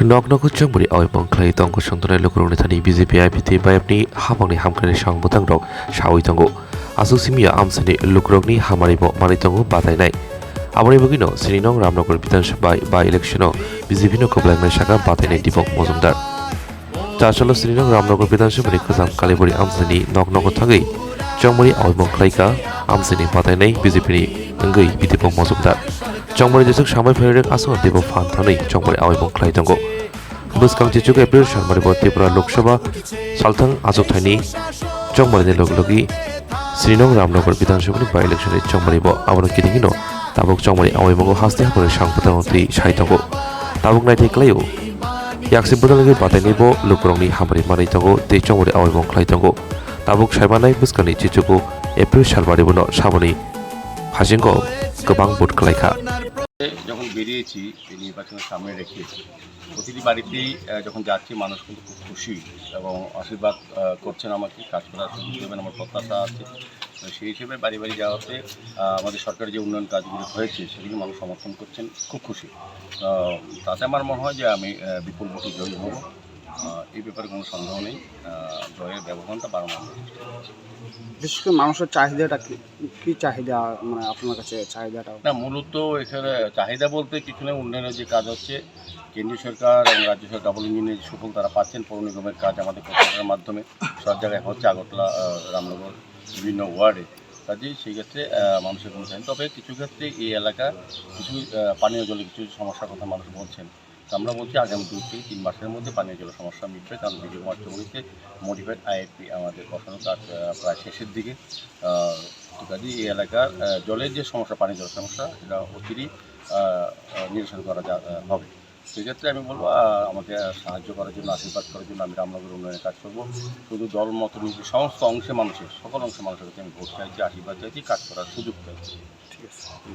넉넉우정물이 어이멍클레이 덩고 성도의 로그롱의 타니 BJP IPT 바이압니 하방니 함클레이 상부당록 사오이덩고 아수시미야 암스니 로그롱니 하마리보 마리덩고 바다이나이 아버니 বগিনো শ্রীনং Ramnagar বিধানসভা বা ইলেকশনও বিজেপিনো কবলাংনাই শাখা বাতাইনাই দিবক মজুমদার চাচল শ্রীনং রামনগর বিধানসভাनि খোজাম কালিবরি আমসিনি নগনগ থাগै চংমরি আইবংখ্লাইকা আমসিনি বাতাইনাই বিজেপিनि अंगै बिदिपक मजुमदार चंमरी जेसक सामाय फैरक आसन देब फानथानै चंमरी आइबंख्लाइ दंगो बुसकां जिजुग एप्रिल सानमारि त्रिपुरा लोकसभा सालथां आजथाइनि चंमरिनि लगलगि श्रीनং रामनगर विधानसभानि बाइ इलेक्शननि चंमरिबो आबनो किदिगिनो ताबुक चंमरि आइबंगो हास्ते हाबरे सांपतांगति साइतंगो ताबुक नाइथाइ क्लायो याक्सि बुदालगि बाताइनिबो लुकरंनि हामारि मानै दंगो ते चंमरि आइबंख्लाइ दंगो ताबुक साइमानाय बुसकानि जिजुगो एप्रिल सालमारिबोनो साबनि হাজিঙ্গ গোবাং ভোট খালাইখা যখন বেরিয়েছি এই নির্বাচনের সামনে রেখে প্রতিটি বাড়িতেই যখন যাচ্ছি মানুষ কিন্তু খুব খুশি এবং আশীর্বাদ করছেন আমাকে কাজ করার সুযোগ দেবেন আমার প্রত্যাশা আছে সেই হিসেবে বাড়ি বাড়ি যাওয়াতে আমাদের সরকারি যে উন্নয়ন কাজগুলো হয়েছে সেগুলি মানুষ সমর্থন করছেন খুব খুশি তাতে আমার মনে হয় যে আমি বিপুল ভোটে জয়ী হব এই ব্যাপারে কোনো সন্দেহ নেই জয়ের ব্যবধানটা বাড়ানো বিশেষ করে মানুষের চাহিদাটা কি চাহিদা মানে আপনার কাছে চাহিদাটা না মূলত এখানে চাহিদা বলতে কিছু না উন্নয়নের যে কাজ হচ্ছে কেন্দ্রীয় সরকার এবং রাজ্য সরকার ডাবল ইঞ্জিনের সুফল তারা পাচ্ছেন পৌর নিগমের কাজ আমাদের প্রকল্পের মাধ্যমে সব জায়গায় হচ্ছে আগরতলা রামনগর বিভিন্ন ওয়ার্ডে কাজেই সেই ক্ষেত্রে মানুষের কোনো চাহিদা তবে কিছু ক্ষেত্রে এই এলাকা কিছু পানীয় জলের কিছু সমস্যার কথা মানুষ বলছেন আমরা বলছি আগামী 2 থেকে 3 মাসের মধ্যে পানীয় জলের সমস্যা মিটবে কারণ বিজয় কুমার চৌধুরীতে মডিফাইড আইএফপি আমাদের বসানো কাজ প্রায় শেষের দিকে কাজে এই এলাকার জলের যে সমস্যা পানীয় জলের সমস্যা এটা অচিরেই নিরসন করা হবে সেক্ষেত্রে আমি বলবো আমাকে সাহায্য করার জন্য আশীর্বাদ করার জন্য আমি রামনগর উন্নয়নের কাজ করবো শুধু দল মত সমস্ত অংশে মানুষের সকল অংশে মানুষের কাছে আমি ভোট চাইছি আশীর্বাদ চাইছি কাজ করার সুযোগ চাইছি ঠিক আছে